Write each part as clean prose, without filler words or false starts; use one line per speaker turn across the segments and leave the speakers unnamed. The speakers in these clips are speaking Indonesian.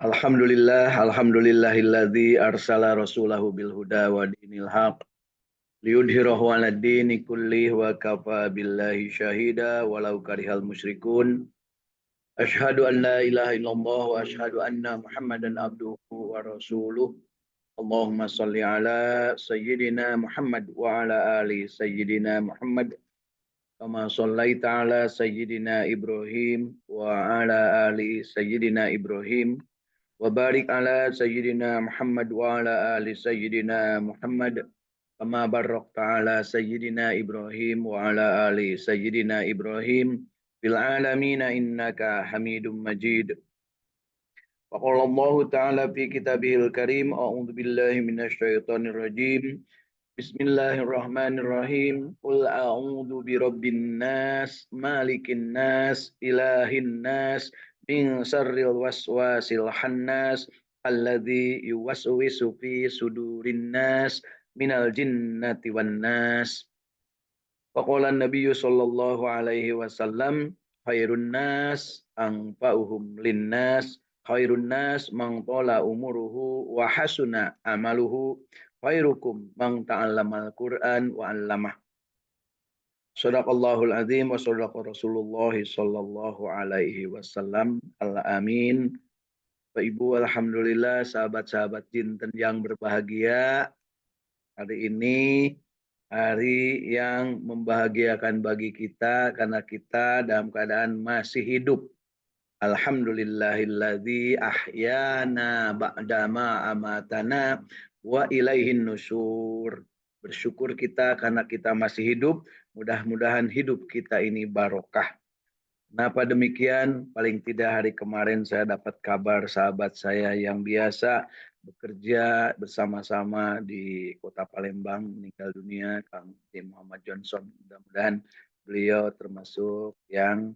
Alhamdulillahilladzi arsala rasulahu bil huda wa dinil haq liyudhhirahu 'alad dini kullih wa kafa billahi syahida walau karihal musyrikun. Asyhadu an la ilaha illallah wa asyhadu anna Muhammadan abduhu wa rasuluh. Allahumma shalli ala sayyidina Muhammad wa ala ali sayyidina Muhammad kama shallaita ala sayyidina Ibrahim wa ala ali sayyidina Ibrahim wa barik ala sayyidina Muhammad wa ala ali sayyidina Muhammad kama barakta ala sayyidina Ibrahim wa ala ali sayyidina Ibrahim fil alamin innaka Hamidum Majid. Wa qala Allah ta'ala fi kitabihil karim a'udzu billahi minasy syaithanir rajim. Bismillahirrahmanirrahim. Qul a'udzu birabbin nas, malikin nas, ilahin nas, min syarril waswasil khannas, alladzi yuwaswisu fi sudurin nas, minal jinnati wan nas. Faqala an-nabiyyu sallallahu alaihi wasallam, khairun nas anfa'uhum linnas, khairun nas man tala umuruhu wa hasuna amaluhu, khairukum man ta'allamal Qur'an wa 'allamah. Shadaqallahul azim wa shadaqa Rasulullah sallallahu alaihi wasallam. Al-amin. Bapak Ibu, alhamdulillah sahabat-sahabat jinten yang berbahagia. Hari ini hari yang membahagiakan bagi kita karena kita dalam keadaan masih hidup. Alhamdulillahilladzi ahyana ba'dama amatana wa ilaihin nusyur. Bersyukur kita karena kita masih hidup. Mudah-mudahan hidup kita ini barokah. Kenapa demikian? Paling tidak hari kemarin saya dapat kabar sahabat saya yang biasa bekerja bersama-sama di Kota Palembang meninggal dunia, Kang Muhammad Johnson. Mudah-mudahan beliau termasuk yang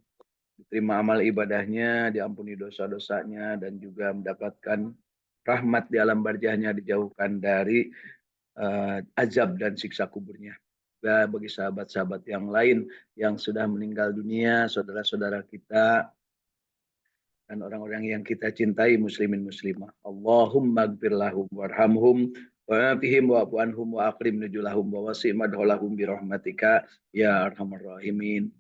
diterima amal ibadahnya, diampuni dosa-dosanya, dan juga mendapatkan rahmat di alam barzahnya, dijauhkan dari azab dan siksa kuburnya. Juga bagi sahabat-sahabat yang lain yang sudah meninggal dunia, saudara-saudara kita, dan orang-orang yang kita cintai, muslimin muslimah. Allahumma gfir lahum warhamhum wa'afihim wa'fu anhum wa akrim nujulahum wa wasi' madholahum birahmatika ya arhamar rahimin.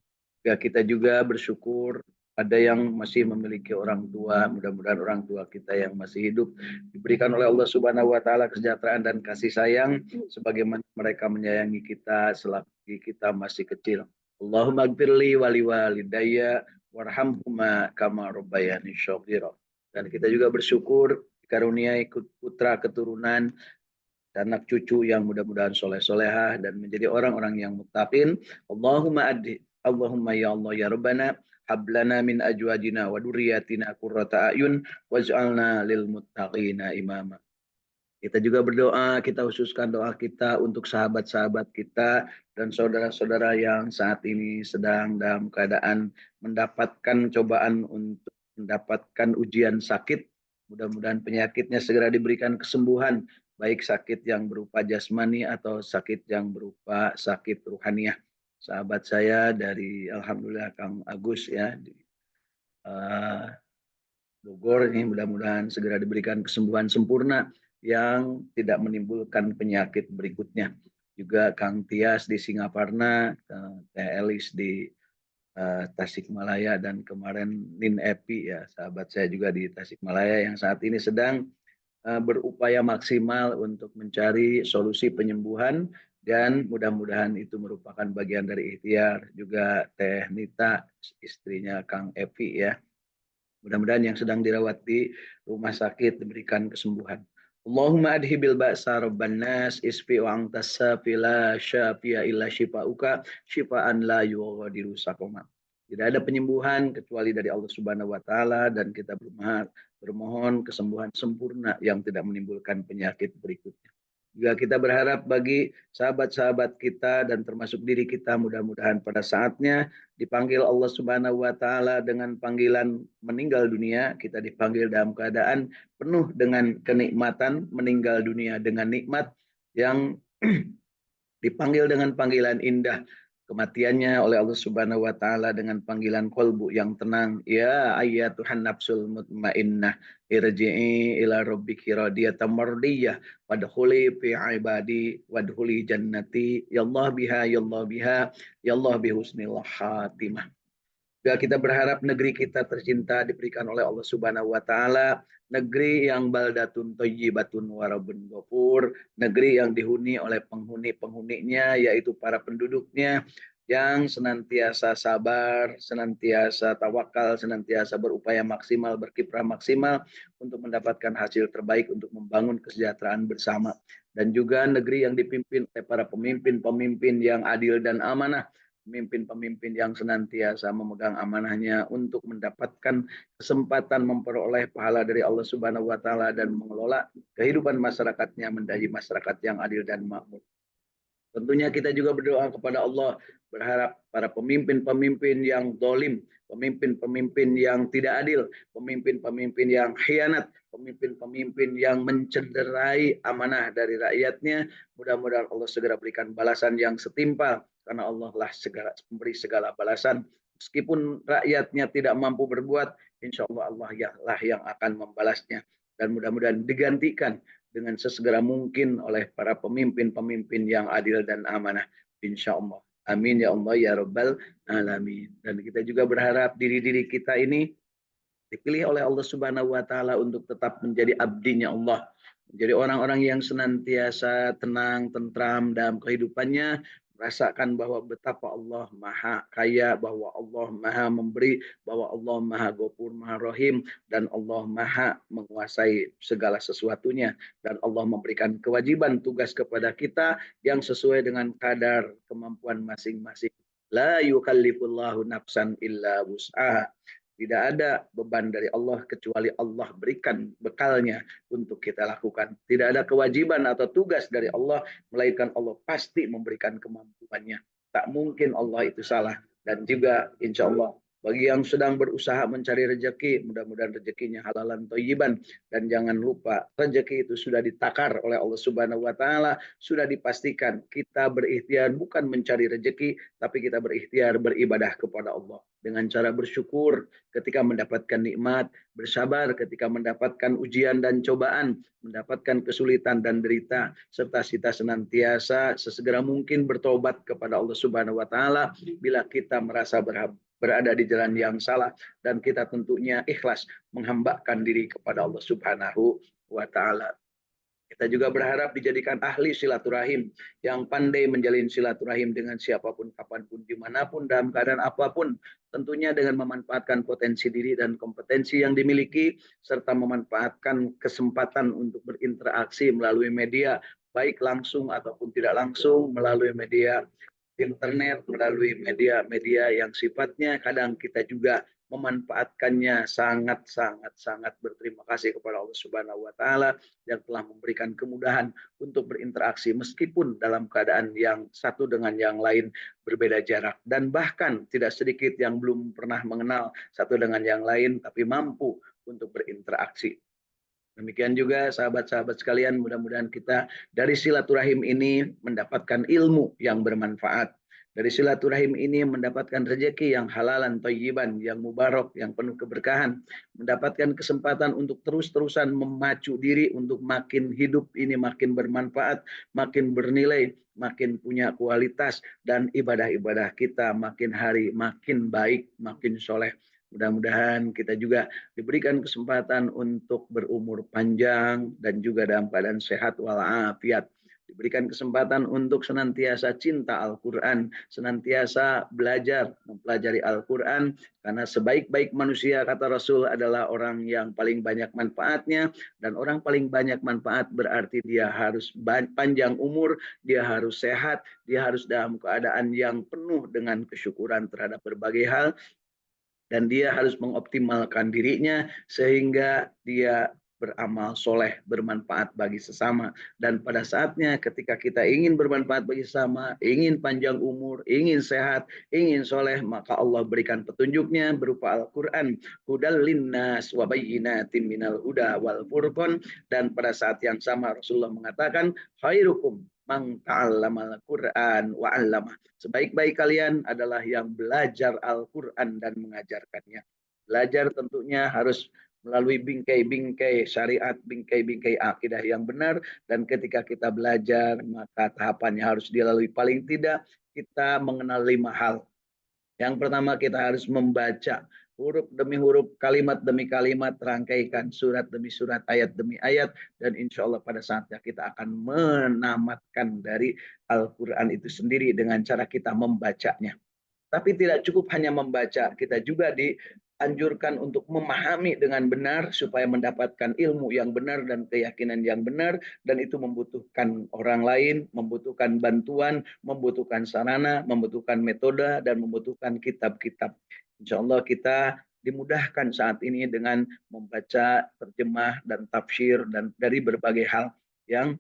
Ya, kita juga bersyukur ada yang masih memiliki orang tua. Mudah-mudahan orang tua kita yang masih hidup diberikan oleh Allah Subhanahu wa taala kesejahteraan dan kasih sayang sebagaimana mereka menyayangi kita selagi kita masih kecil. Allahumma gfirli wali walidayya warhamhuma kama rabbayani shaghira. Dan kita juga bersyukur dikaruniai putra keturunan dan anak cucu yang mudah-mudahan soleh-solehah dan menjadi orang-orang yang muttaqin. Allahumma ya Allah ya Rabbana hablana min ajwajina wa dzurriyyatina qurrata a'yun waj'alna lil muttaqina imama. Kita juga berdoa, kita khususkan doa kita untuk sahabat-sahabat kita dan saudara-saudara yang saat ini sedang dalam keadaan mendapatkan cobaan untuk mendapatkan ujian sakit. Mudah-mudahan penyakitnya segera diberikan kesembuhan, baik sakit yang berupa jasmani atau sakit yang berupa sakit ruhaniah. Sahabat saya dari Alhamdulillah Kang Agus ya di Bogor ini mudah-mudahan segera diberikan kesembuhan sempurna yang tidak menimbulkan penyakit berikutnya. Juga Kang Tias di Singaparna, Teh Elis di Tasikmalaya, dan kemarin Nin Epi ya sahabat saya juga di Tasikmalaya yang saat ini sedang berupaya maksimal untuk mencari solusi penyembuhan, dan mudah-mudahan itu merupakan bagian dari ikhtiar. Juga Teh Nita istrinya Kang Epi ya, mudah-mudahan yang sedang dirawat di rumah sakit diberikan kesembuhan. Allahumma adhibil ba'sa rabban nas isfi wa antas safi la syafi'a illa syifa'uka syifa'an la yughadiru saqama. Tidak ada penyembuhan kecuali dari Allah Subhanahu wa taala, dan kita bermohon kesembuhan sempurna yang tidak menimbulkan penyakit berikutnya. Juga kita berharap bagi sahabat-sahabat kita dan termasuk diri kita, mudah-mudahan pada saatnya dipanggil Allah Subhanahu wa taala dengan panggilan meninggal dunia, kita dipanggil dalam keadaan penuh dengan kenikmatan, meninggal dunia dengan nikmat, yang dipanggil dengan panggilan indah, kematiannya oleh Allah Subhanahu wa taala dengan panggilan qalbu yang tenang, ya ayyatuhan nafsul mutmainnah irji'i ila rabbiki radiyatan mardiyah wadkhuli fi ibadi wadkhuli jannati ya Allah biha ya Allah bihusnil khatimah. Ya, kita berharap negeri kita tercinta diberikan oleh Allah Subhanahu wa taala, negeri yang baldatun thayyibatun wa rabbun ghafur, negeri yang dihuni oleh penghuni-penghuninya yaitu para penduduknya yang senantiasa sabar, senantiasa tawakal, senantiasa berupaya maksimal, berkiprah maksimal untuk mendapatkan hasil terbaik untuk membangun kesejahteraan bersama. Dan juga negeri yang dipimpin oleh para pemimpin-pemimpin yang adil dan amanah, pemimpin-pemimpin yang senantiasa memegang amanahnya untuk mendapatkan kesempatan memperoleh pahala dari Allah Subhanahu wa taala dan mengelola kehidupan masyarakatnya menjadi masyarakat yang adil dan makmur. Tentunya kita juga berdoa kepada Allah, berharap para pemimpin-pemimpin yang zalim, pemimpin-pemimpin yang tidak adil, pemimpin-pemimpin yang khianat, pemimpin-pemimpin yang mencederai amanah dari rakyatnya, mudah-mudahan Allah segera berikan balasan yang setimpal, karena Allah lah segala memberi segala balasan. Meskipun rakyatnya tidak mampu berbuat, insya Allah Allah lah yang akan membalasnya. Dan mudah-mudahan digantikan dengan sesegera mungkin oleh para pemimpin-pemimpin yang adil dan amanah. Insya Allah. Amin ya Allah ya Rabbal Alamin. Dan kita juga berharap diri-diri kita ini dipilih oleh Allah Subhanahu wa taala untuk tetap menjadi abdinya Allah. Menjadi orang-orang yang senantiasa tenang, tentram dalam kehidupannya, merasakan bahwa betapa Allah Maha Kaya, bahwa Allah Maha Memberi, bahwa Allah Maha Ghafur, Maha Rahim, dan Allah Maha menguasai segala sesuatunya. Dan Allah memberikan kewajiban tugas kepada kita yang sesuai dengan kadar kemampuan masing-masing. La yukallifullahu nafsan illa wus'aha. Tidak ada beban dari Allah kecuali Allah berikan bekalnya untuk kita lakukan. Tidak ada kewajiban atau tugas dari Allah, melainkan Allah pasti memberikan kemampuannya. Tak mungkin Allah itu salah. Dan juga insya Allah bagi yang sedang berusaha mencari rezeki, mudah-mudahan rezekinya halalan thayyiban. Dan jangan lupa, rezeki itu sudah ditakar oleh Allah Subhanahu wa taala, sudah dipastikan. Kita berikhtiar bukan mencari rezeki, tapi kita berikhtiar beribadah kepada Allah dengan cara bersyukur ketika mendapatkan nikmat, bersabar ketika mendapatkan ujian dan cobaan, mendapatkan kesulitan dan derita, serta kita senantiasa sesegera mungkin bertobat kepada Allah Subhanahu wa taala bila kita merasa berada di jalan yang salah, dan kita tentunya ikhlas menghambakan diri kepada Allah Subhanahu wa taala. Kita juga berharap dijadikan ahli silaturahim yang pandai menjalin silaturahim dengan siapapun, kapanpun, dimanapun, dalam keadaan apapun. Tentunya dengan memanfaatkan potensi diri dan kompetensi yang dimiliki, serta memanfaatkan kesempatan untuk berinteraksi melalui media, baik langsung ataupun tidak langsung, melalui media internet, melalui media-media yang sifatnya kadang kita juga memanfaatkannya. Sangat berterima kasih kepada Allah Subhanahu wa taala yang telah memberikan kemudahan untuk berinteraksi meskipun dalam keadaan yang satu dengan yang lain berbeda jarak, dan bahkan tidak sedikit yang belum pernah mengenal satu dengan yang lain tapi mampu untuk berinteraksi. Demikian juga sahabat-sahabat sekalian, mudah-mudahan kita dari silaturahim ini mendapatkan ilmu yang bermanfaat. Dari silaturahim ini mendapatkan rezeki yang halalan, thayyiban, yang mubarak, yang penuh keberkahan. Mendapatkan kesempatan untuk terus-terusan memacu diri untuk makin hidup ini makin bermanfaat, makin bernilai, makin punya kualitas, dan ibadah-ibadah kita makin hari makin baik, makin soleh. Mudah-mudahan kita juga diberikan kesempatan untuk berumur panjang dan juga dalam keadaan sehat walafiat. Diberikan kesempatan untuk senantiasa cinta Al-Quran, senantiasa belajar, mempelajari Al-Quran, karena sebaik-baik manusia, kata Rasul, adalah orang yang paling banyak manfaatnya, dan orang paling banyak manfaat berarti dia harus panjang umur, dia harus sehat, dia harus dalam keadaan yang penuh dengan kesyukuran terhadap berbagai hal, dan dia harus mengoptimalkan dirinya sehingga dia beramal soleh, bermanfaat bagi sesama. Dan pada saatnya ketika kita ingin bermanfaat bagi sesama, ingin panjang umur, ingin sehat, ingin soleh, maka Allah berikan petunjuknya berupa Al-Quran. Hudal linnas wa bayyinatin minal huda wal furqan. Dan pada saat yang sama Rasulullah mengatakan, khairukum man ta'allamal Qur'an wa 'allamah. Sebaik-baik kalian adalah yang belajar Al-Qur'an dan mengajarkannya. Belajar tentunya harus melalui bingkai-bingkai syariat, bingkai-bingkai akidah yang benar, dan ketika kita belajar maka tahapannya harus dilalui. Paling tidak kita mengenal 5 hal. Yang pertama kita harus membaca huruf demi huruf, kalimat demi kalimat, rangkaikan surat demi surat, ayat demi ayat, dan insya Allah pada saatnya kita akan menamatkan dari Al-Quran itu sendiri dengan cara kita membacanya. Tapi tidak cukup hanya membaca, kita juga dianjurkan untuk memahami dengan benar supaya mendapatkan ilmu yang benar dan keyakinan yang benar, dan itu membutuhkan orang lain, membutuhkan bantuan, membutuhkan sarana, membutuhkan metode, dan membutuhkan kitab-kitab. Insya Allah kita dimudahkan saat ini dengan membaca terjemah dan tafsir dan dari berbagai hal yang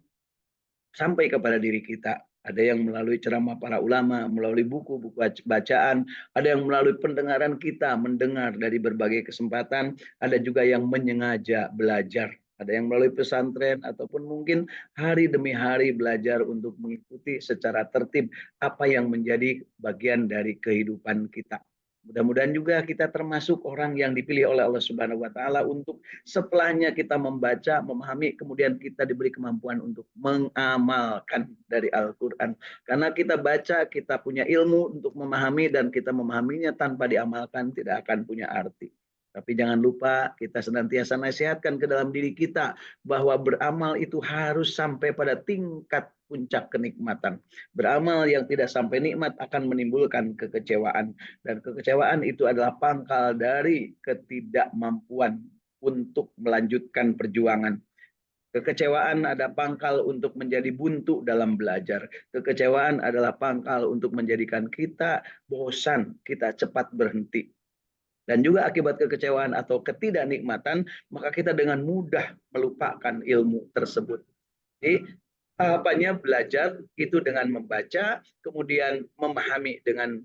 sampai kepada diri kita. Ada yang melalui ceramah para ulama, melalui buku-buku bacaan, ada yang melalui pendengaran kita, mendengar dari berbagai kesempatan, ada juga yang menyengaja belajar. Ada yang melalui pesantren ataupun mungkin hari demi hari belajar untuk mengikuti secara tertib apa yang menjadi bagian dari kehidupan kita. Mudah-mudahan juga kita termasuk orang yang dipilih oleh Allah Subhanahu wa taala untuk setelahnya kita membaca, memahami, kemudian kita diberi kemampuan untuk mengamalkan dari Al-Qur'an. Karena kita baca, kita punya ilmu untuk memahami, dan kita memahaminya tanpa diamalkan tidak akan punya arti. Tapi jangan lupa kita senantiasa nasihatkan ke dalam diri kita bahwa beramal itu harus sampai pada tingkat puncak kenikmatan. Beramal yang tidak sampai nikmat akan menimbulkan kekecewaan. Dan kekecewaan itu adalah pangkal dari ketidakmampuan untuk melanjutkan perjuangan. Kekecewaan ada pangkal untuk menjadi buntu dalam belajar. Kekecewaan adalah pangkal untuk menjadikan kita bosan, kita cepat berhenti. Dan juga akibat kekecewaan atau ketidaknikmatan, maka kita dengan mudah melupakan ilmu tersebut. Jadi tahapannya belajar itu dengan membaca, kemudian memahami dengan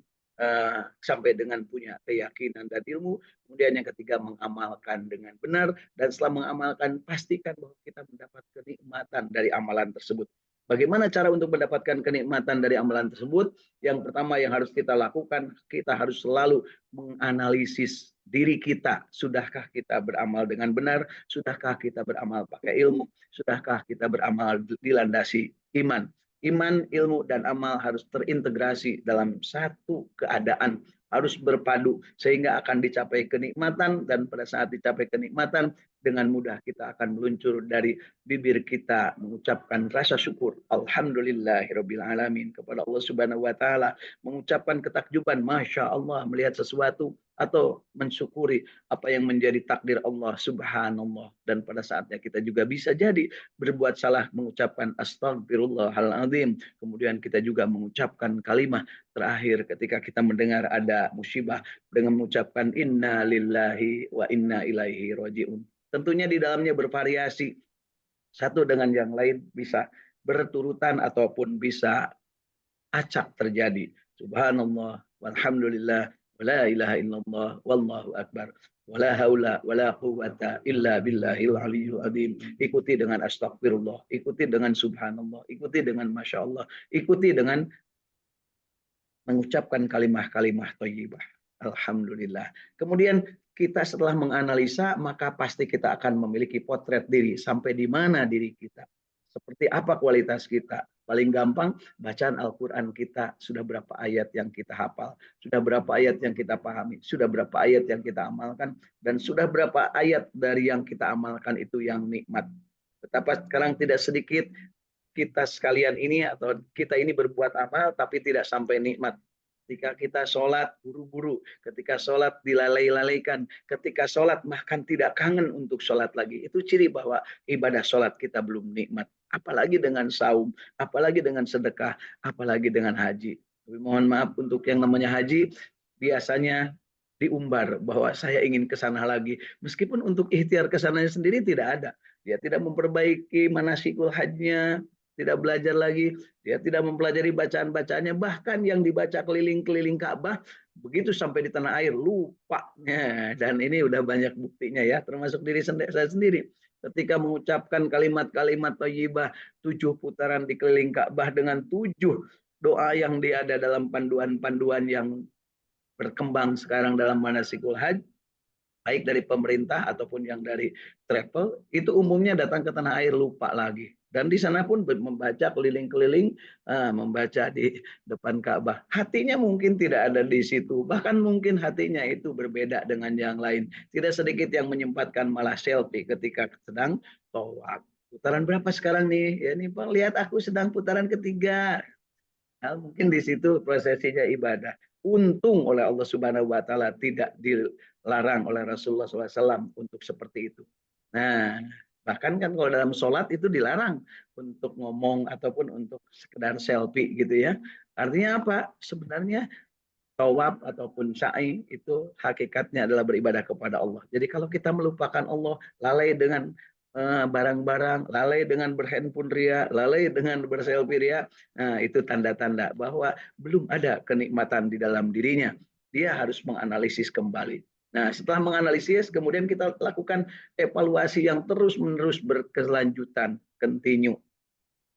sampai dengan punya keyakinan dan ilmu, kemudian yang ketiga mengamalkan dengan benar, dan setelah mengamalkan pastikan bahwa kita mendapat kenikmatan dari amalan tersebut. Bagaimana cara untuk mendapatkan kenikmatan dari amalan tersebut? Yang pertama yang harus kita lakukan, kita harus selalu menganalisis diri kita. Sudahkah kita beramal dengan benar? Sudahkah kita beramal pakai ilmu? Sudahkah kita beramal dilandasi iman? Iman, ilmu, dan amal harus terintegrasi dalam satu keadaan, harus berpadu sehingga akan dicapai kenikmatan, dan pada saat dicapai kenikmatan dengan mudah kita akan meluncur dari bibir kita mengucapkan rasa syukur alhamdulillahirabbil alamin kepada Allah Subhanahu wa taala, mengucapkan ketakjuban masya Allah melihat sesuatu, atau mensyukuri apa yang menjadi takdir Allah subhanallah. Dan pada saatnya kita juga bisa jadi berbuat salah, mengucapkan astagfirullahaladzim, kemudian kita juga mengucapkan kalimat terakhir ketika kita mendengar ada musibah dengan mengucapkan inna lillahi wa inna ilaihi rajiun. Tentunya di dalamnya bervariasi, satu dengan yang lain bisa berturutan ataupun bisa acak terjadi. Subhanallah walhamdulillah wala ilaha illallah wallahu akbar wala haula wala quwata illa billahil aliyil azim. Ikuti dengan astagfirullah, ikuti dengan subhanallah, ikuti dengan masya Allah, ikuti dengan mengucapkan kalimah-kalimah thayyibah. Alhamdulillah. Kemudian kita setelah menganalisa, maka pasti kita akan memiliki potret diri, sampai di mana diri kita, seperti apa kualitas kita. Paling gampang, bacaan Al-Quran kita, sudah berapa ayat yang kita hafal, sudah berapa ayat yang kita pahami, sudah berapa ayat yang kita amalkan, dan sudah berapa ayat dari yang kita amalkan itu yang nikmat. Betapa sekarang tidak sedikit kita sekalian ini atau kita ini berbuat amal tapi tidak sampai nikmat. Ketika kita sholat buru-buru, ketika sholat dilalai-lalaikan, ketika sholat bahkan tidak kangen untuk sholat lagi. Itu ciri bahwa ibadah sholat kita belum nikmat. Apalagi dengan saum, apalagi dengan sedekah, apalagi dengan haji. Tapi mohon maaf untuk yang namanya haji, biasanya diumbar bahwa saya ingin ke sana lagi. Meskipun untuk ikhtiar ke sananya sendiri tidak ada. Dia tidak memperbaiki manasikul hajnya, tidak belajar lagi, dia tidak mempelajari bacaan-bacaannya, bahkan yang dibaca keliling-keliling Ka'bah, begitu sampai di tanah air, lupa. Dan ini udah banyak buktinya ya, termasuk diri saya sendiri. ketika mengucapkan kalimat-kalimat thayyibah 7 putaran di keliling Ka'bah dengan 7 doa yang ada dalam panduan-panduan yang berkembang sekarang dalam manasikul haji, baik dari pemerintah ataupun yang dari travel, itu umumnya datang ke tanah air lupa lagi. Dan di sana pun membaca keliling-keliling, membaca di depan Ka'bah. Hatinya mungkin tidak ada di situ. Bahkan mungkin hatinya itu berbeda dengan yang lain. Tidak sedikit yang menyempatkan malah selfie ketika sedang tawaf. Putaran berapa sekarang nih? Ya nih Bang, lihat aku sedang putaran ketiga. Nah, mungkin di situ prosesinya ibadah. Untung oleh Allah Subhanahu wa taala tidak dilarang oleh Rasulullah SAW untuk seperti itu. Nah, bahkan kan kalau dalam sholat itu dilarang untuk ngomong ataupun untuk sekedar selfie gitu ya. Artinya apa? Sebenarnya tawaf ataupun sa'i itu hakikatnya adalah beribadah kepada Allah. Jadi kalau kita melupakan Allah, lalai dengan barang-barang, lalai dengan berhandphone ria, lalai dengan berselfie ria, nah itu tanda-tanda bahwa belum ada kenikmatan di dalam dirinya. Dia harus menganalisis kembali. Nah, setelah menganalisis, kemudian kita lakukan evaluasi yang terus-menerus berkelanjutan, continue.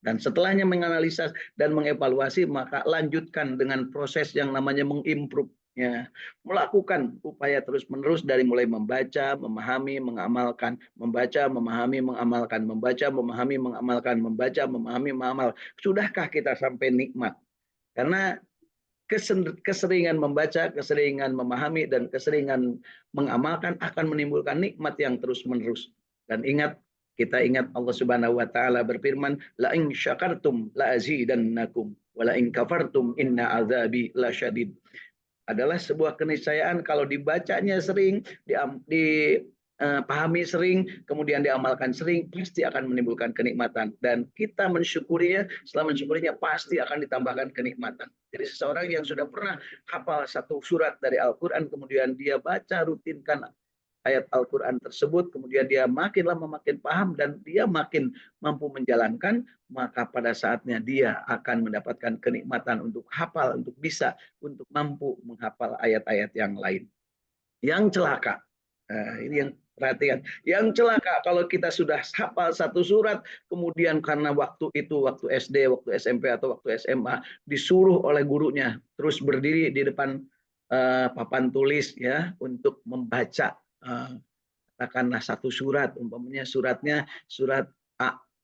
Dan setelahnya menganalisa dan mengevaluasi, maka lanjutkan dengan proses yang namanya mengimprove. Ya, melakukan upaya terus-menerus dari mulai membaca, memahami, mengamalkan, membaca, memahami, mengamalkan, membaca, memahami, mengamalkan, membaca, memahami, mengamal. Sudahkah kita sampai nikmat? Karena keseringan membaca, keseringan memahami, dan keseringan mengamalkan akan menimbulkan nikmat yang terus-menerus. Dan ingat, kita ingat Allah Subhanahu wa taala berfirman, la in syakartum la azidannakum wa la in kafartum inna azabi lasyadid. Adalah sebuah keniscayaan kalau dibacanya sering, dipahami sering, kemudian diamalkan sering, pasti akan menimbulkan kenikmatan. Dan kita mensyukurinya, setelah mensyukurinya pasti akan ditambahkan kenikmatan. Jadi seseorang yang sudah pernah hafal satu surat dari Al-Quran, kemudian dia baca rutinkan ayat Al-Quran tersebut, kemudian dia makin lama makin paham dan dia makin mampu menjalankan, maka pada saatnya dia akan mendapatkan kenikmatan untuk hafal, untuk bisa, untuk mampu menghafal ayat-ayat yang lain. Yang celaka, ini yang perhatikan, yang celaka kalau kita sudah hafal satu surat, kemudian karena waktu itu, waktu SD, waktu SMP, atau waktu SMA, disuruh oleh gurunya terus berdiri di depan papan tulis ya untuk membaca katakanlah satu surat, umpamanya suratnya surat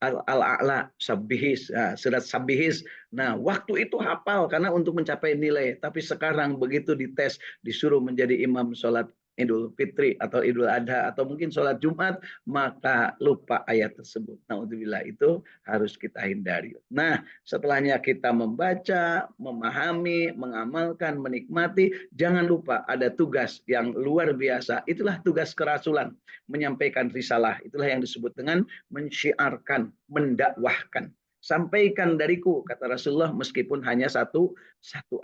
Al-A'la, Sabbihis, surat Sabbihis. Nah, waktu itu hafal karena untuk mencapai nilai. Tapi sekarang begitu dites, disuruh menjadi imam sholat Idul Fitri atau Idul Adha atau mungkin sholat Jumat, maka lupa ayat tersebut. Naudzubillah, itu harus kita hindari. Nah, setelahnya kita membaca, memahami, mengamalkan, menikmati, jangan lupa ada tugas yang luar biasa. Itulah tugas kerasulan, menyampaikan risalah. Itulah yang disebut dengan mensyiarkan, mendakwahkan. Sampaikan dariku, kata Rasulullah, meskipun hanya satu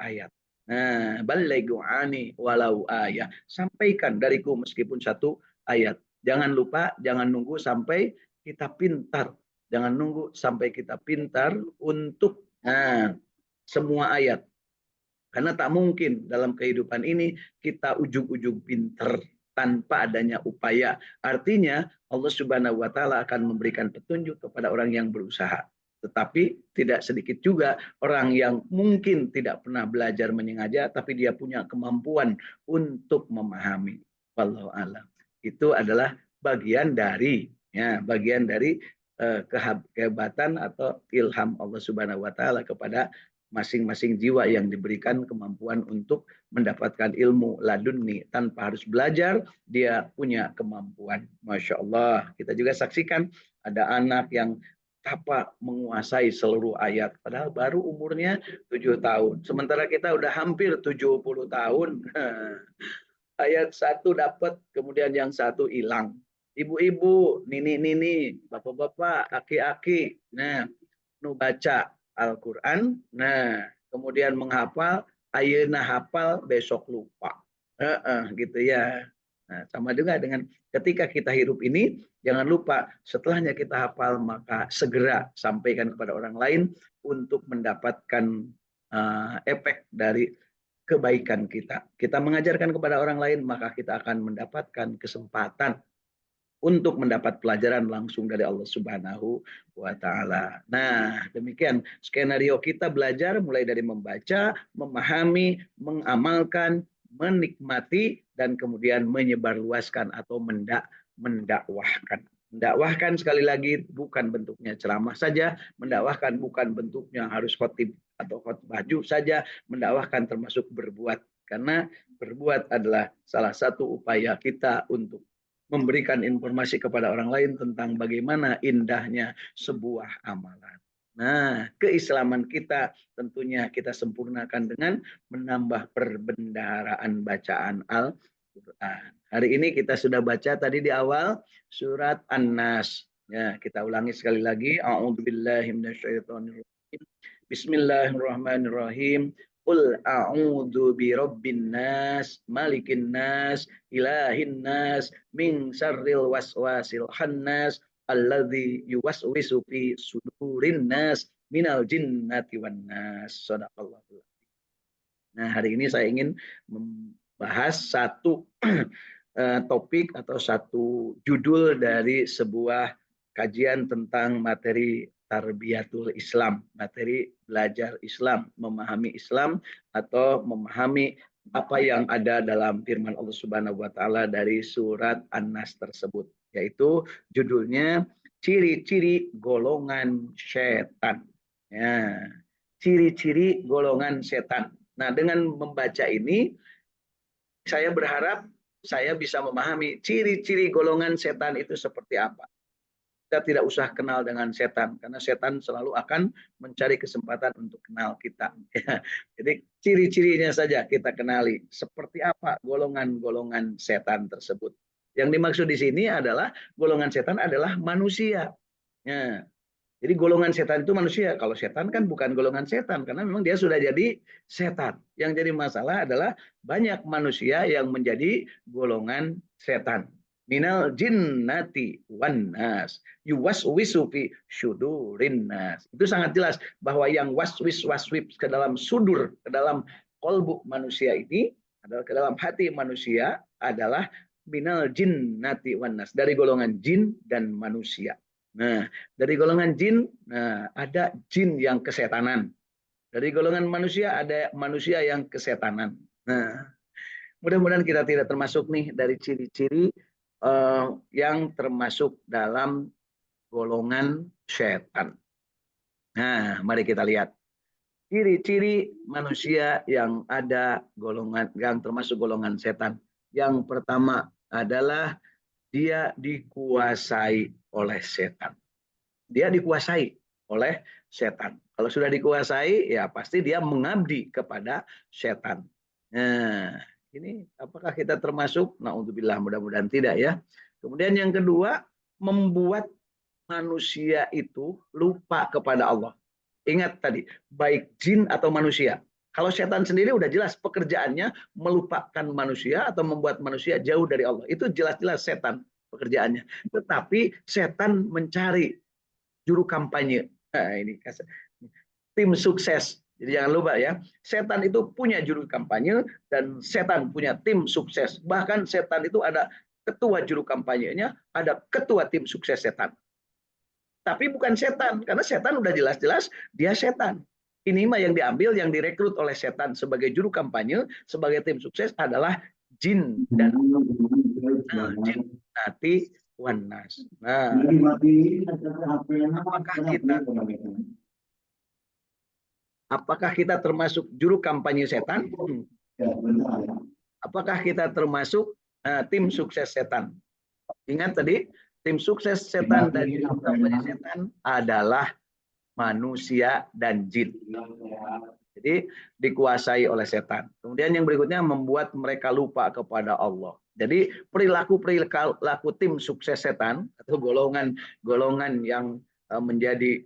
ayat. Nah, balighu ani walau ayat. Sampaikan dariku meskipun satu ayat. Jangan lupa, jangan nunggu sampai kita pintar. Jangan nunggu sampai kita pintar untuk semua ayat. Karena tak mungkin dalam kehidupan ini kita ujug-ujug pintar tanpa adanya upaya. Artinya Allah Subhanahu wa taala akan memberikan petunjuk kepada orang yang berusaha. Tetapi tidak sedikit juga orang yang mungkin tidak pernah belajar menyengaja, tapi dia punya kemampuan untuk memahami. Wallahu a'lam. Itu adalah bagian dari kehebatan atau ilham Allah Subhanahu wa taala kepada masing-masing jiwa yang diberikan kemampuan untuk mendapatkan ilmu ladunni tanpa harus belajar, dia punya kemampuan. Masya Allah. Kita juga saksikan ada anak yang apa menguasai seluruh ayat padahal baru umurnya 7 tahun, sementara kita udah hampir 70 tahun. Ayat satu dapat, kemudian yang satu hilang. Ibu-ibu, nini-nini, bapak-bapak, aki-aki, nah nu baca Al-Quran, nah kemudian menghafal, ayeuna hafal besok lupa, gitu ya. Nah, sama juga dengan ketika kita hidup ini, jangan lupa setelahnya kita hafal, maka segera sampaikan kepada orang lain untuk mendapatkan efek dari kebaikan kita. Kita mengajarkan kepada orang lain, maka kita akan mendapatkan kesempatan untuk mendapat pelajaran langsung dari Allah Subhanahu wa taala. Nah, demikian skenario kita belajar mulai dari membaca, memahami, mengamalkan, menikmati dan kemudian menyebarluaskan atau mendakwahkan. Mendakwahkan sekali lagi bukan bentuknya ceramah saja, mendakwahkan bukan bentuknya harus khotib atau khotbah saja, mendakwahkan termasuk berbuat karena berbuat adalah salah satu upaya kita untuk memberikan informasi kepada orang lain tentang bagaimana indahnya sebuah amalan. Nah, keislaman kita tentunya kita sempurnakan dengan menambah perbendaharaan bacaan Al-Quran. Hari ini kita sudah baca tadi di awal surat An-Nas. Ya, kita ulangi sekali lagi. A'udzubillahi minasyaitonirrajim. Bismillahirrahmanirrahim. Qul a'udzu birabbin nas, malikin nas, ilahin nas, min syarril waswasil khannas, alladzi yuwaswisu fi sudurin nas minal jinnati wan nas. Shadaqallahu. Nah, hari ini saya ingin membahas satu topik atau satu judul dari sebuah kajian tentang materi tarbiyatul Islam, materi belajar Islam, memahami Islam atau memahami apa yang ada dalam firman Allah Subhanahu wa taala dari surat An-Nas tersebut, yaitu judulnya ciri-ciri golongan setan. Ya, ciri-ciri golongan setan. Nah, dengan membaca ini saya berharap saya bisa memahami ciri-ciri golongan setan itu seperti apa. Kita tidak usah kenal dengan setan, karena setan selalu akan mencari kesempatan untuk kenal kita. Jadi ciri-cirinya saja kita kenali. Seperti apa golongan-golongan setan tersebut. Yang dimaksud di sini adalah golongan setan adalah manusia. Ya. Jadi golongan setan itu manusia. Kalau setan kan bukan golongan setan, karena memang dia sudah jadi setan. Yang jadi masalah adalah banyak manusia yang menjadi golongan setan. Minal jinnati wan nas yuwaswisu fi syudurin nas. Itu sangat jelas bahwa yang waswis ke dalam sudur, ke dalam kolbu manusia ini adalah ke dalam hati manusia adalah minal jinnati wan nas, dari golongan jin dan manusia. Nah, dari golongan jin, ada jin yang kesetanan. Dari golongan manusia ada manusia yang kesetanan. Nah, mudah-mudahan kita tidak termasuk nih dari ciri-ciri yang termasuk dalam golongan setan. Nah, mari kita lihat ciri-ciri manusia yang ada golongan yang termasuk golongan setan. Yang pertama adalah dia dikuasai oleh setan. Dia dikuasai oleh setan. Kalau sudah dikuasai, ya pasti dia mengabdi kepada setan. Nah, ini apakah kita termasuk? Na'udzubillah, mudah-mudahan tidak ya. Kemudian yang kedua, membuat manusia itu lupa kepada Allah. Ingat tadi, baik jin atau manusia. Kalau setan sendiri udah jelas pekerjaannya melupakan manusia atau membuat manusia jauh dari Allah. Itu jelas-jelas setan pekerjaannya. Tetapi setan mencari juru kampanye. Nah, ini tim sukses. Jadi jangan lupa ya, setan itu punya juru kampanye dan setan punya tim sukses. Bahkan setan itu ada ketua juru kampanyenya, ada ketua tim sukses setan. Tapi bukan setan, karena setan udah jelas-jelas dia setan. Ini mah yang diambil, yang direkrut oleh setan sebagai juru kampanye, sebagai tim sukses adalah jin dan jin nanti wanas. Nah, apakah kita termasuk juru kampanye setan? Apakah kita termasuk tim sukses setan? Ingat tadi, tim sukses setan dan juru kampanye setan adalah manusia dan jin. Jadi dikuasai oleh setan. Kemudian yang berikutnya membuat mereka lupa kepada Allah. Jadi perilaku tim sukses setan atau golongan yang menjadi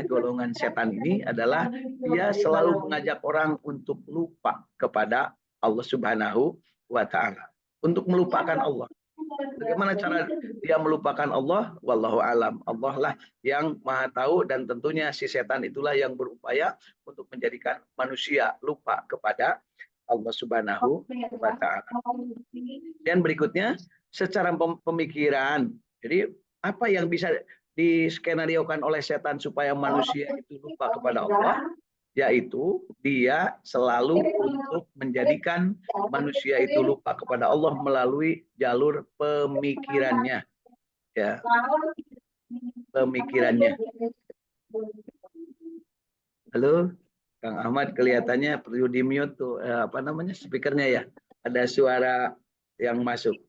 golongan setan ini adalah dia selalu mengajak orang untuk lupa kepada Allah Subhanahu wa taala, untuk melupakan Allah. Bagaimana cara dia melupakan Allah? Wallahu alam. Allah lah yang maha tahu, dan tentunya si setan itulah yang berupaya untuk menjadikan manusia lupa kepada Allah Subhanahu wa taala. Dan berikutnya secara pemikiran. Jadi apa yang bisa diskenariokan oleh setan supaya manusia itu lupa kepada Allah, yaitu dia selalu untuk menjadikan manusia itu lupa kepada Allah melalui jalur pemikirannya, ya, pemikirannya. Halo, Kang Ahmad, kelihatannya perlu di mute tuh, apa namanya, speakernya ya. Ada suara yang masuk.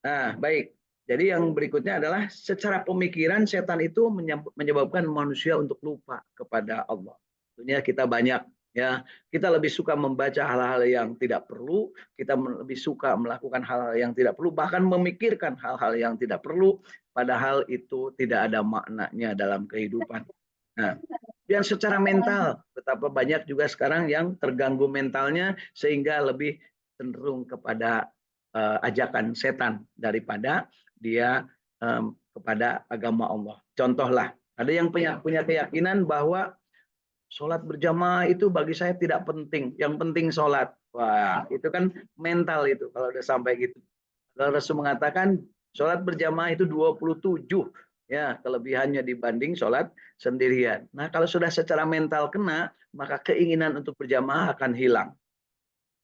Nah, baik. Jadi yang berikutnya adalah secara pemikiran setan itu menyebabkan manusia untuk lupa kepada Allah. Tentunya kita banyak, ya, kita lebih suka membaca hal-hal yang tidak perlu, kita lebih suka melakukan hal-hal yang tidak perlu, bahkan memikirkan hal-hal yang tidak perlu, padahal itu tidak ada maknanya dalam kehidupan. Nah, dan secara mental, betapa banyak juga sekarang yang terganggu mentalnya sehingga lebih cenderung kepada ajakan setan daripada dia kepada agama Allah. Contohlah, ada yang punya keyakinan bahwa sholat berjamaah itu bagi saya tidak penting, yang penting sholat. Wah, itu kan mental itu kalau udah sampai gitu. Kalau Rasul mengatakan sholat berjamaah itu 27 ya kelebihannya dibanding sholat sendirian. Nah, kalau sudah secara mental kena, maka keinginan untuk berjamaah akan hilang.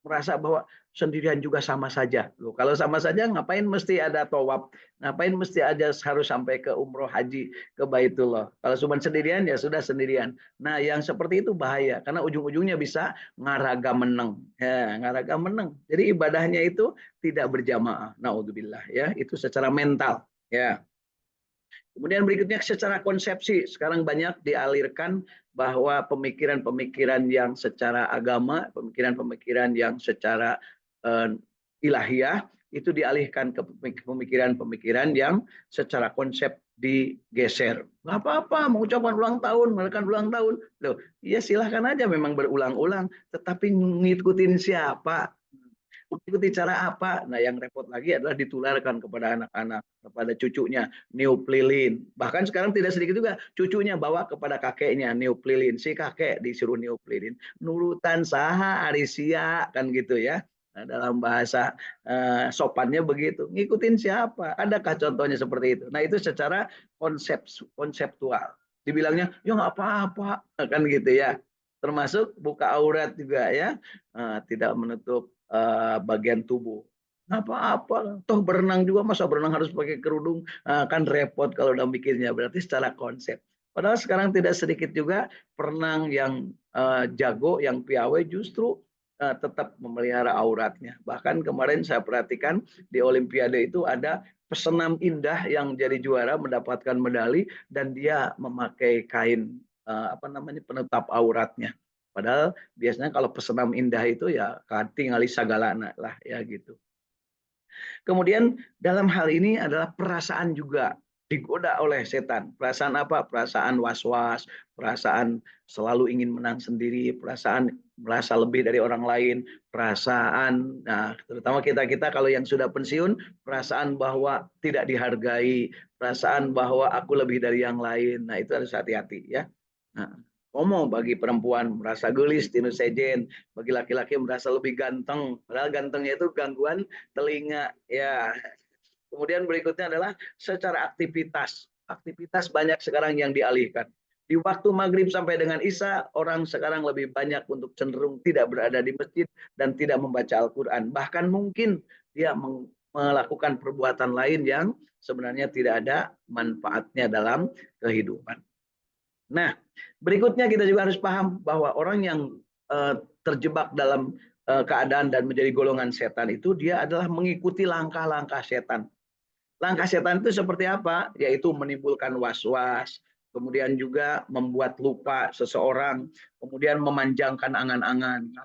Merasa bahwa sendirian juga sama saja. Loh, kalau sama saja ngapain mesti ada tawaf? Ngapain mesti ada harus sampai ke umroh haji ke Baitullah? Kalau cuma sendirian ya sudah sendirian. Nah, yang seperti itu bahaya karena ujung-ujungnya bisa ngaraga meneng. Ya, ngaraga meneng. Jadi ibadahnya itu tidak berjamaah. Naudzubillah ya, itu secara mental ya. Kemudian berikutnya secara konsepsi, sekarang banyak dialirkan bahwa pemikiran-pemikiran yang secara agama, pemikiran-pemikiran yang secara ilahiyah, itu dialihkan ke pemikiran-pemikiran yang secara konsep digeser. Nggak apa-apa, mengucapkan ulang tahun, merayakan ulang tahun. Loh, ya silahkan aja memang berulang-ulang, tetapi ngikutin siapa? Mengikuti cara apa? Nah, yang repot lagi adalah ditularkan kepada anak-anak, kepada cucunya, niup lilin. Bahkan sekarang tidak sedikit juga cucunya bawa kepada kakeknya niup lilin. Si kakek disuruh niup lilin. Nurutan saha arisia kan gitu ya. Nah, dalam bahasa sopannya begitu. Ngikutin siapa? Adakah contohnya seperti itu? Nah, itu secara konseptual. Dibilangnya, ya nggak apa-apa, kan gitu ya. Termasuk buka aurat juga ya, tidak menutup bagian tubuh. Apa-apa, toh berenang juga masa berenang harus pakai kerudung, kan repot kalau udah mikirnya. Berarti secara konsep. Padahal sekarang tidak sedikit juga perenang yang jago, yang piawai justru tetap memelihara auratnya. Bahkan kemarin saya perhatikan di Olimpiade itu ada pesenam indah yang jadi juara mendapatkan medali dan dia memakai kain apa namanya penetap auratnya. Padahal biasanya kalau pesenam indah itu ya tinggali sagalana lah ya gitu. Kemudian dalam hal ini adalah perasaan juga digoda oleh setan. Perasaan apa? Perasaan was-was, perasaan selalu ingin menang sendiri, perasaan merasa lebih dari orang lain, perasaan, nah terutama kita-kita kalau yang sudah pensiun, perasaan bahwa tidak dihargai, perasaan bahwa aku lebih dari yang lain. Nah, itu harus hati-hati ya. Nah, bagi perempuan merasa gelis, tinu sejen, bagi laki-laki merasa lebih ganteng, padahal gantengnya itu gangguan telinga ya. Kemudian berikutnya adalah secara aktivitas. Aktivitas banyak sekarang yang dialihkan. Di waktu maghrib sampai dengan isya, orang sekarang lebih banyak untuk cenderung tidak berada di masjid dan tidak membaca Al-Quran. Bahkan mungkin dia melakukan perbuatan lain yang sebenarnya tidak ada manfaatnya dalam kehidupan. Nah, berikutnya kita juga harus paham bahwa orang yang terjebak dalam keadaan dan menjadi golongan setan itu dia adalah mengikuti langkah-langkah setan. Langkah setan itu seperti apa? Yaitu menimbulkan was-was, kemudian juga membuat lupa seseorang, kemudian memanjangkan angan-angan.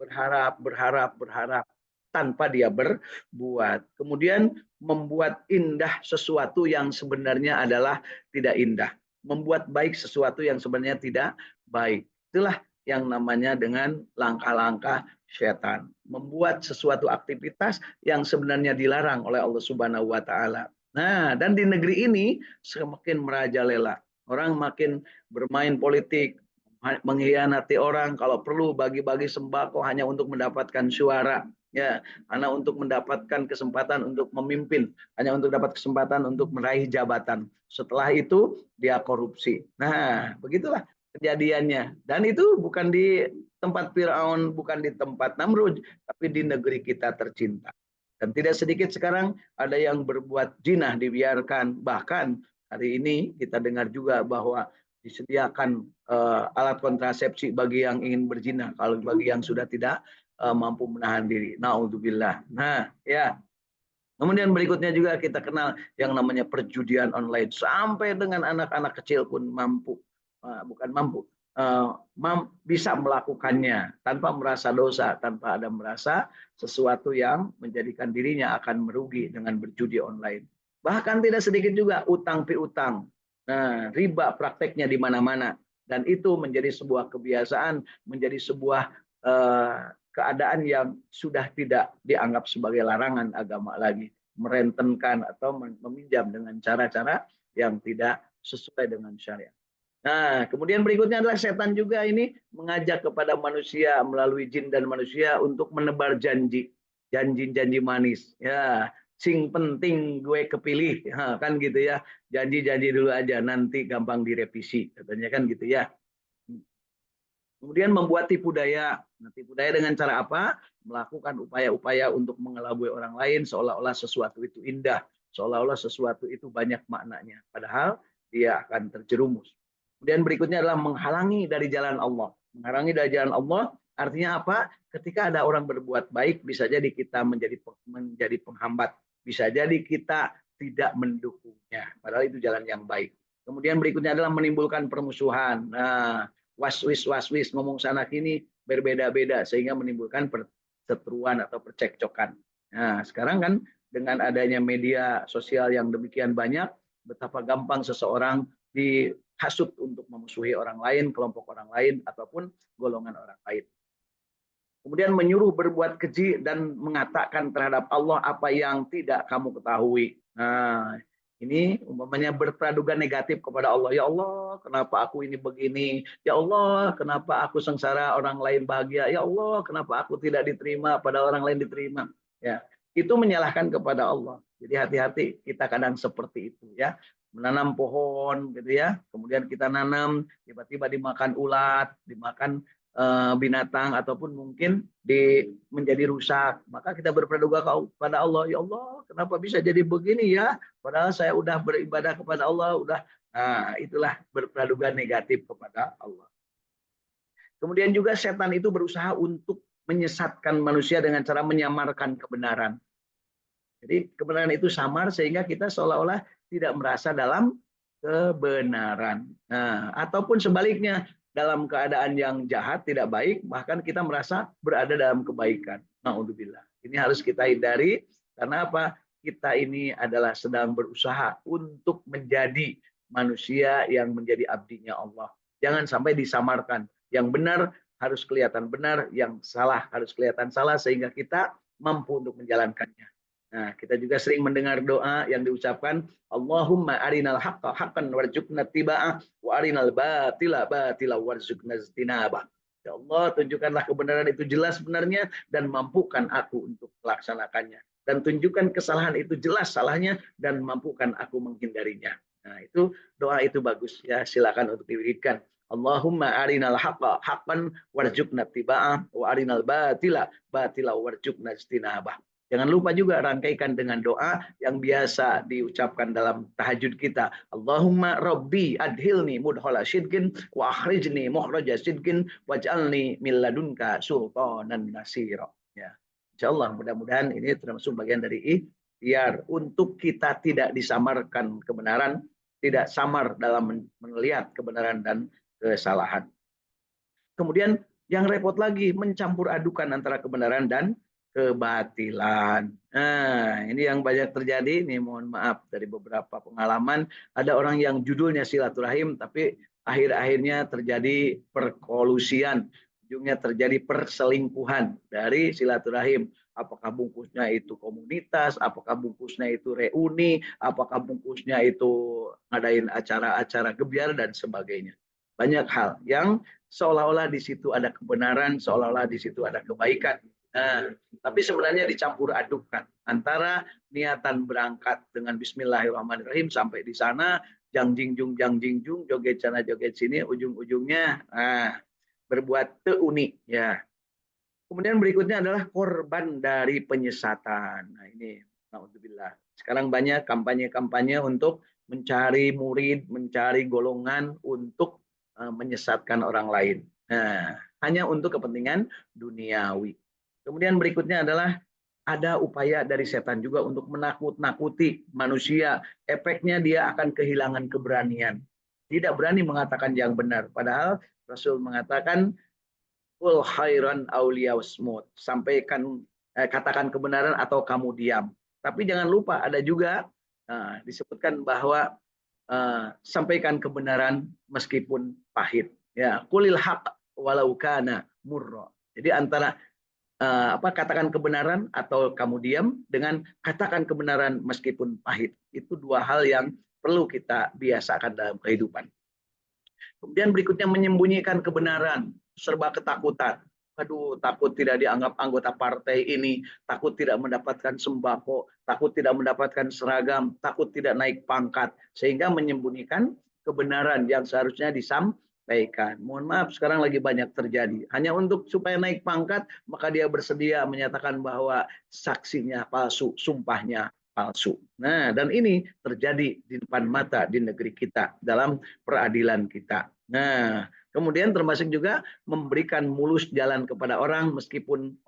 Berharap, berharap, berharap tanpa dia berbuat. Kemudian membuat indah sesuatu yang sebenarnya adalah tidak indah. Membuat baik sesuatu yang sebenarnya tidak baik. Itulah yang namanya dengan langkah-langkah setan. Membuat sesuatu aktivitas yang sebenarnya dilarang oleh Allah Subhanahu wa taala. Nah, dan di negeri ini semakin merajalela. Orang makin bermain politik, mengkhianati orang, kalau perlu bagi-bagi sembako hanya untuk mendapatkan suara, ya, hanya untuk mendapatkan kesempatan untuk memimpin, hanya untuk dapat kesempatan untuk meraih jabatan. Setelah itu dia korupsi. Nah, begitulah kejadiannya. Dan itu bukan di tempat Firaun, bukan di tempat Namrud, tapi di negeri kita tercinta. Dan tidak sedikit sekarang ada yang berbuat jinah dibiarkan. Bahkan hari ini kita dengar juga bahwa disediakan alat kontrasepsi bagi yang ingin berzina, kalau bagi yang sudah tidak mampu menahan diri. Naudzubillah. Nah, ya. Kemudian berikutnya juga kita kenal yang namanya perjudian online. Sampai dengan anak-anak kecil pun mampu, bukan mampu, bisa melakukannya tanpa merasa dosa, tanpa ada merasa sesuatu yang menjadikan dirinya akan merugi dengan berjudi online. Bahkan tidak sedikit juga utang piutang. Nah, riba prakteknya di mana-mana. Dan itu menjadi sebuah kebiasaan, menjadi sebuah keadaan yang sudah tidak dianggap sebagai larangan agama lagi, merentenkan atau meminjam dengan cara-cara yang tidak sesuai dengan syariat. Nah, kemudian berikutnya adalah setan juga ini mengajak kepada manusia melalui jin dan manusia untuk menebar janji, janji-janji manis. Ya, sing penting gue kepilih, ya, kan gitu ya. Janji-janji dulu aja, nanti gampang direvisi, katanya kan gitu ya. Kemudian membuat tipu daya. Nah, tipu daya dengan cara apa? Melakukan upaya-upaya untuk mengelabui orang lain seolah-olah sesuatu itu indah, seolah-olah sesuatu itu banyak maknanya. Padahal dia akan terjerumus. Kemudian berikutnya adalah menghalangi dari jalan Allah. Menghalangi dari jalan Allah artinya apa? Ketika ada orang berbuat baik, bisa jadi kita menjadi penghambat. Bisa jadi kita tidak mendukungnya. Padahal itu jalan yang baik. Kemudian berikutnya adalah menimbulkan permusuhan. Nah, waswis ngomong sana kini berbeda-beda sehingga menimbulkan perseteruan atau percekcokan. Nah, sekarang kan dengan adanya media sosial yang demikian banyak, betapa gampang seseorang dihasut untuk memusuhi orang lain, kelompok orang lain ataupun golongan orang lain. Kemudian menyuruh berbuat keji dan mengatakan terhadap Allah apa yang tidak kamu ketahui. Nah, ini umpamanya berpraduga negatif kepada Allah. Ya Allah, kenapa aku ini begini? Ya Allah, kenapa aku sengsara orang lain bahagia? Ya Allah, kenapa aku tidak diterima pada orang lain diterima? Ya, itu menyalahkan kepada Allah. Jadi hati-hati kita kadang seperti itu ya. Menanam pohon gitu ya. Kemudian kita nanam tiba-tiba dimakan ulat, dimakan binatang ataupun mungkin menjadi rusak, maka kita berpraduga kepada Allah, ya Allah kenapa bisa jadi begini ya, padahal saya udah beribadah kepada Allah, udah. Nah, itulah berpraduga negatif kepada Allah. Kemudian juga setan itu berusaha untuk menyesatkan manusia dengan cara menyamarkan kebenaran. Jadi kebenaran itu samar sehingga kita seolah-olah tidak merasa dalam kebenaran. Nah, ataupun sebaliknya, dalam keadaan yang jahat, tidak baik, bahkan kita merasa berada dalam kebaikan. Na'udzubillah. Ini harus kita hindari, karena apa? Kita ini adalah sedang berusaha untuk menjadi manusia yang menjadi abdinya Allah. Jangan sampai disamarkan. Yang benar harus kelihatan benar, yang salah harus kelihatan salah, sehingga kita mampu untuk menjalankannya. Nah, kita juga sering mendengar doa yang diucapkan, Allahumma arinal haqqa haqqan warzuqna tiba'ah wa arinal batila batila warzuqna istinabah. Ya Allah, tunjukkanlah kebenaran itu jelas sebenarnya dan mampukan aku untuk melaksanakannya. Dan tunjukkan kesalahan itu jelas salahnya dan mampukan aku menghindarinya. Nah, itu doa itu bagus ya, silakan untuk diwiridkan. Allahumma arinal haqqa haqqan warzuqna tiba'ah wa arinal batila batila warzuqna istinabah. Jangan lupa juga rangkaikan dengan doa yang biasa diucapkan dalam tahajud kita. Allahumma rabbi adhilni mudhala syidkin wa akhrijni mukhraja syidkin waj'alni min ladunka sultanan nasira. Ya. Insyaallah mudah-mudahan ini termasuk bagian dari ikhtiar untuk kita tidak disamarkan kebenaran, tidak samar dalam melihat kebenaran dan kesalahan. Kemudian yang repot lagi mencampur adukan antara kebenaran dan kebatilan. Nah, ini yang banyak terjadi. Ini mohon maaf dari beberapa pengalaman. Ada orang yang judulnya silaturahim, tapi akhir-akhirnya terjadi perkolusian. Ujungnya terjadi perselingkuhan dari silaturahim. Apakah bungkusnya itu komunitas, apakah bungkusnya itu reuni, apakah bungkusnya itu ngadain acara-acara gebiar dan sebagainya. banyak hal yang seolah-olah di situ ada kebenaran, seolah-olah di situ ada kebaikan. Nah, tapi sebenarnya dicampur adukkan antara niatan berangkat dengan Bismillahirrahmanirrahim sampai di sana, jang jingjung, joget sana joget sini, ujung-ujungnya berbuat unik ya. Kemudian berikutnya adalah korban dari penyesatan. Nah ini, naudzubillah. Sekarang banyak kampanye-kampanye untuk mencari murid, mencari golongan untuk menyesatkan orang lain. Nah, hanya untuk kepentingan duniawi. Kemudian berikutnya adalah ada upaya dari setan juga untuk menakut-nakuti manusia. Efeknya dia akan kehilangan keberanian. Tidak berani mengatakan yang benar. Padahal Rasul mengatakan Kul khairan aulia wasmut. Sampaikan, katakan kebenaran atau kamu diam. Tapi jangan lupa ada juga disebutkan bahwa sampaikan kebenaran meskipun pahit. Ya, kulil haq walau kana murra. Jadi antara katakan kebenaran atau kamu diam dengan katakan kebenaran meskipun pahit. Itu dua hal yang perlu kita biasakan dalam kehidupan. Kemudian berikutnya menyembunyikan kebenaran, serba ketakutan. Aduh, takut tidak dianggap anggota partai ini, takut tidak mendapatkan sembako, takut tidak mendapatkan seragam, takut tidak naik pangkat, sehingga menyembunyikan kebenaran yang seharusnya disampaikan. Mohon maaf, sekarang lagi banyak terjadi. Hanya untuk supaya naik pangkat, maka dia bersedia menyatakan bahwa saksinya palsu, sumpahnya palsu. Nah, dan ini terjadi di depan mata di negeri kita dalam peradilan kita. Nah, kemudian termasuk juga memberikan mulus jalan kepada orang meskipun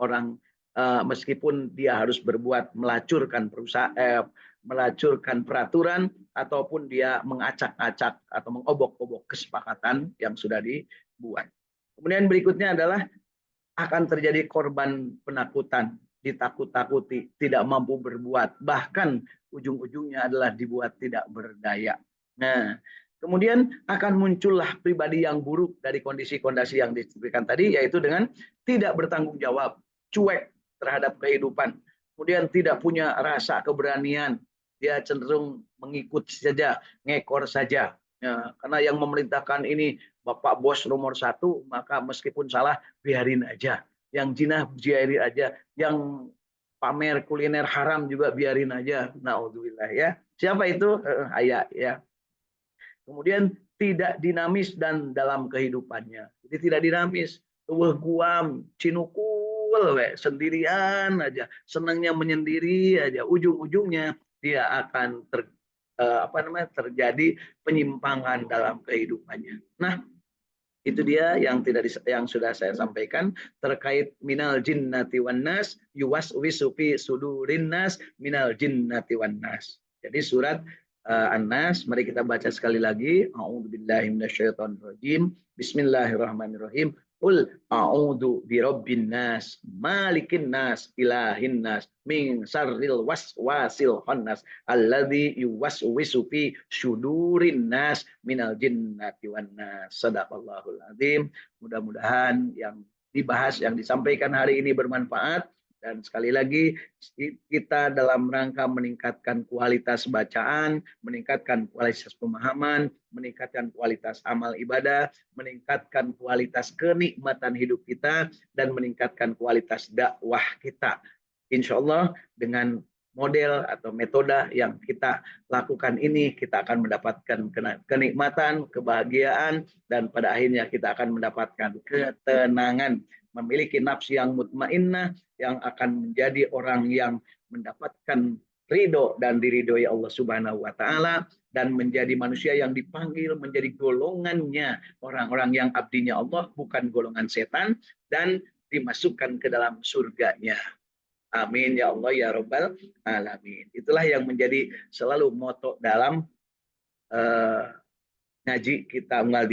dia harus berbuat melacurkan perusahaan, melacurkan peraturan ataupun dia mengacak-acak atau mengobok-obok kesepakatan yang sudah dibuat. Kemudian berikutnya adalah akan terjadi korban penakutan, ditakut-takuti, tidak mampu berbuat, bahkan ujung-ujungnya adalah dibuat tidak berdaya. Nah, kemudian akan muncullah pribadi yang buruk dari kondisi-kondisi yang disebutkan tadi, yaitu dengan tidak bertanggung jawab, cuek terhadap kehidupan, kemudian tidak punya rasa keberanian, dia cenderung mengikut saja, ngekor saja. Ya, karena yang memerintahkan ini Bapak Bos nomor 1, maka meskipun salah biarin aja. Yang jinah biarin aja. Yang pamer kuliner haram juga biarin aja. Naudzubillah ya. Siapa itu? Ayah ya. Kemudian tidak dinamis dan dalam kehidupannya. Jadi tidak dinamis. Guam, cinukul, sendirian aja. Senangnya menyendiri aja. Ujung-ujungnya dia akan terjadi penyimpangan dalam kehidupannya. Nah, itu dia yang sudah saya sampaikan terkait minal jinnati wan nas yuwaswisu fi sudurin nas minal jinnati wan nas. Jadi surat An-Nas, mari kita baca sekali lagi. A'udzubillahi minasyaitonirrajim. Bismillahirrahmanirrahim. Qul a'udzu birabbin nas, malikin nas, ilahin nas, min syarril waswasil khannas, alladzi yuwaswisu fi syudurin nas minal jinnati wan nas. Shadaqallahul azim. Mudah-mudahan yang dibahas, yang disampaikan hari ini bermanfaat. Dan sekali lagi kita dalam rangka meningkatkan kualitas bacaan, meningkatkan kualitas pemahaman, meningkatkan kualitas amal ibadah, meningkatkan kualitas kenikmatan hidup kita, dan meningkatkan kualitas dakwah kita. Insya Allah dengan model atau metode yang kita lakukan ini, kita akan mendapatkan kenikmatan, kebahagiaan, dan pada akhirnya kita akan mendapatkan ketenangan, memiliki nafsu yang mutmainnah, yang akan menjadi orang yang mendapatkan ridho dan diridhoi Allah Subhanahu wa taala, dan menjadi manusia yang dipanggil menjadi golongannya orang-orang yang abdinya Allah, bukan golongan setan, dan dimasukkan ke dalam surganya. Amin ya Allah ya Rabbal alamin. Itulah yang menjadi selalu moto dalam ngaji kita unggal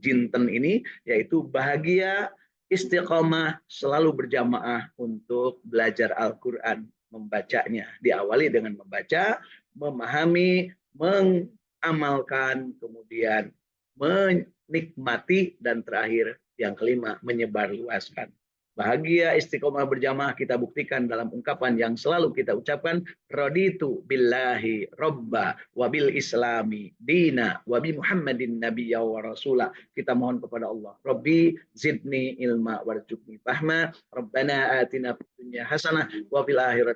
jinten ini, yaitu bahagia, istiqomah, selalu berjamaah untuk belajar Al-Quran, membacanya. Diawali dengan membaca, memahami, mengamalkan, kemudian menikmati, dan terakhir yang kelima, menyebarluaskan. Bahagia istiqomah berjamaah kita buktikan dalam ungkapan yang selalu kita ucapkan, raditu billahi robba wabil islami dina wabi muhammadin nabiyya wa rasulah. Kita mohon kepada Allah, Rabbi zidni ilma warzuqni fahma, Rabbana atina fid dunya hasanah wa fil akhirati